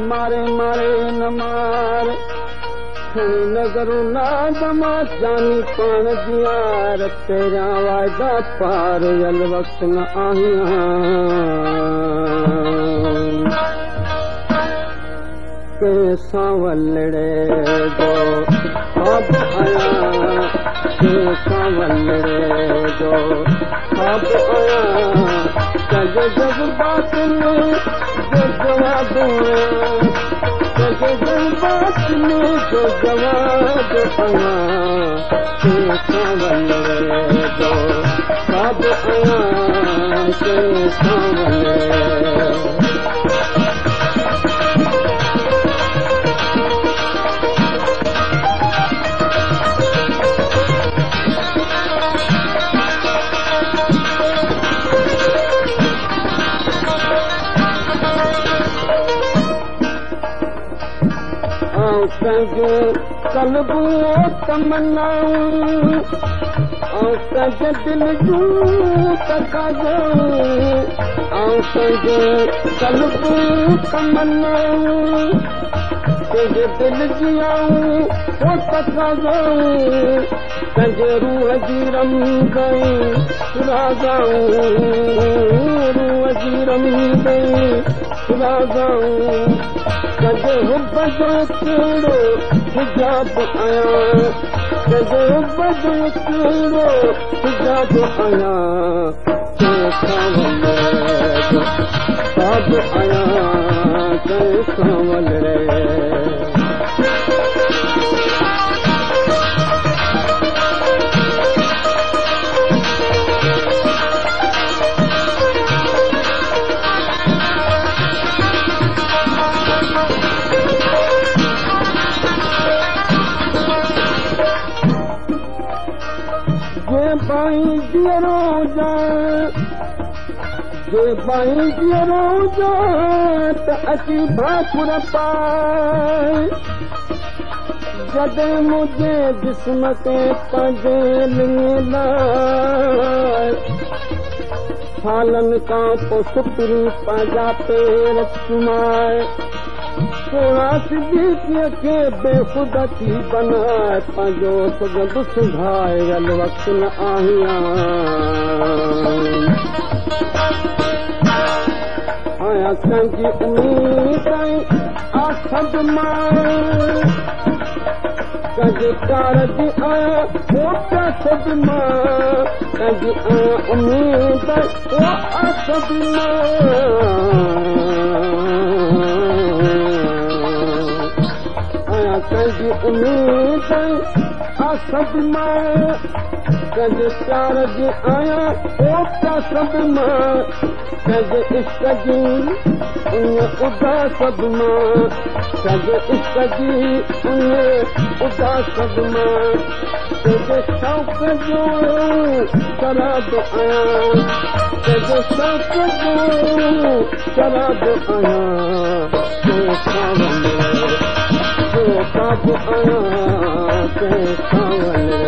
मारे मारे न मार नज़रू नादमा जानी पाण जियार तेरा वायदा पार यल वक्त न आहियां कैसा वलड़े दो अब आया कैसा वलड़े दो अब आया कज जज्बात में जो जवाब कज जज्बात में जो जवाब आया कैसा वलड़े दो अब आया कैसा वलड़े कलबू तमन्नाऊं पंहिंजे दिल जूं तकाऊं पंहिंजे कलबू तमन्नाऊं पंहिंजे दिल जी आऊं तकाऊं पंहिंजे रूह जी रमगई रागाऊं रूह जी रमगई रागाऊं कजे हुब जो कहिड़ो हिजाब आया कजे हुब जो कहिड़ो हिजाब आया कैसा वलड़े सब आया कैसा वलड़े अची भाकुर पाए जॾहिं मुंहिंजे जिस्म ते पंहिंजे सालनि खां पोइ सुपिरी पंहिंजा पेर सुमाए सोना सिद्दीक़ीअ खे बेख़ुद थी बनाए पंहिंजो सुगंध सुधाए यल वक्त न आहियां आया कंहिंजी उम्मीद आखद मां कंहिंजे कार जी आया सद मां कंहिंजी आया उम्मीद आखद मां आया कंहिंजी उम्मीद आखद मां कंहिंजे प्यार जी आया सद मां कंहिंजे इश्क जी उदासद मां कंहिंजे इश्क जी उदासद मां कंहिंजे शौक़ जो शराब आया कंहिंजे शौक़ जो शराब आया कैसा वलड़े जो कब आया कैसा वलड़े